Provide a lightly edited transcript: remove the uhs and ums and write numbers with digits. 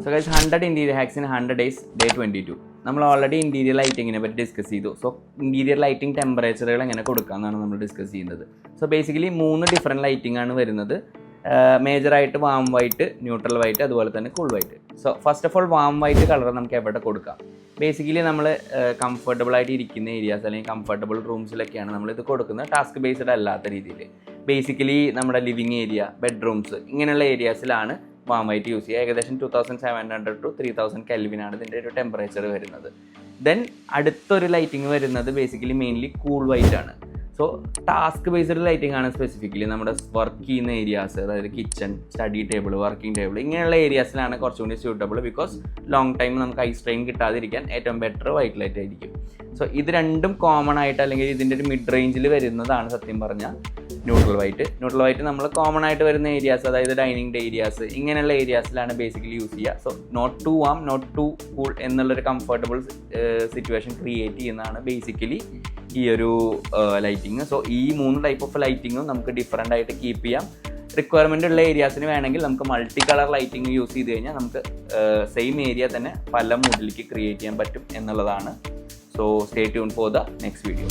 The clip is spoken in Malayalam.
So guys 100 interior hacks in 100 days day 22. നമ്മൾ ഓൾറെഡി ഇൻറ്റീരിയർ ലൈറ്റിങ്ങിനെ പറ്റി ഡിസ്കസ് ചെയ്തു. സോ ഇൻറ്റീരിയർ ലൈറ്റിംഗ് ടെമ്പറേച്ചറുകൾ എങ്ങനെ കൊടുക്കാമെന്നാണ് നമ്മൾ ഡിസ്കസ് ചെയ്യുന്നത്. സോ ബേസിക്കലി 3 ഡിഫറെൻറ്റ് ലൈറ്റിംഗ് ആണ് വരുന്നത്. മേജറായിട്ട് വാം വൈറ്റ്, ന്യൂട്രൽ വൈറ്റ്, അതുപോലെ തന്നെ cool white. So first of all warm white colour നമുക്ക് എവിടെ കൊടുക്കാം? ബേസിക്കലി നമ്മൾ കംഫർട്ടബിൾ ആയിട്ട് ഇരിക്കുന്ന ഏരിയാസ് അല്ലെങ്കിൽ കംഫർട്ടബിൾ റൂംസിലൊക്കെയാണ് നമ്മളിത് കൊടുക്കുന്നത്, ടാസ്ക് ബേസ്ഡ് അല്ലാത്ത രീതിയിൽ. ബേസിക്കലി നമ്മുടെ ലിവിങ് ഏരിയ, ബെഡ്റൂംസ്, ഇങ്ങനെയുള്ള ഏരിയാസിലാണ് വാം വൈറ്റ് യൂസ് ചെയ്യുക. ഏകദേശം 2700 to 3000 കെൽവിനാണ് ഇതിൻ്റെ ഒരു ടെമ്പറേച്ചർ വരുന്നത്. ദെൻ അടുത്തൊരു ലൈറ്റിംഗ് വരുന്നത് ബേസിക്കലി മെയിൻലി കൂൾ വൈറ്റ് ആണ്. സോ ടാസ്ക് ബേസ്ഡ് ലൈറ്റിംഗ് ആണ് സ്പെസിഫിക്കലി നമ്മുടെ വർക്ക് ചെയ്യുന്ന ഏരിയാസ്, അതായത് kitchen, study table, working table, ഇങ്ങനെയുള്ള ഏരിയാസിലാണ് കുറച്ചുകൂടി സ്യൂട്ടബിൾ. ബിക്കോസ് ലോങ് ടൈം നമുക്ക് ഐ സ്ട്രെയിൻ കിട്ടാതിരിക്കാൻ ഏറ്റവും ബെറ്റർ വൈറ്റ് ലൈറ്റ് ആയിരിക്കും. സോ ഇത് രണ്ടും കോമൺ ആയിട്ട് അല്ലെങ്കിൽ ഇതിൻ്റെ ഒരു മിഡ് റേഞ്ചിൽ വരുന്നതാണ് സത്യം പറഞ്ഞാൽ ന്യൂട്രൽ വൈറ്റ്. ന്യൂട്രൽ വൈറ്റ് നമ്മൾ കോമൺ ആയിട്ട് വരുന്ന ഏരിയാസ്, അതായത് ഡൈനിങ് ഏരിയാസ്, ഇങ്ങനെയുള്ള ഏരിയാസിലാണ് ബേസിക്കലി യൂസ് ചെയ്യുക. So not to warm, not to cool എന്നുള്ളൊരു കംഫർട്ടബിൾ സിറ്റുവേഷൻ ക്രിയേറ്റ് ചെയ്യുന്നതാണ് ബേസിക്കലി ഈ ഒരു ലൈറ്റിങ്. സോ ഈ 3 ടൈപ്പ് ഓഫ് ലൈറ്റിങ്ങും നമുക്ക് ഡിഫറെൻ്റ് ആയിട്ട് കീപ്പ് ചെയ്യാം. റിക്വയർമെൻ്റ് ഉള്ള ഏരിയാസിന് വേണമെങ്കിൽ നമുക്ക് മൾട്ടി കളർ ലൈറ്റിംഗ് യൂസ് ചെയ്ത് കഴിഞ്ഞാൽ നമുക്ക് സെയിം ഏരിയ തന്നെ പല മൂഡിലേക്ക് ക്രിയേറ്റ് ചെയ്യാൻ പറ്റും എന്നുള്ളതാണ്. So stay tune for the next video.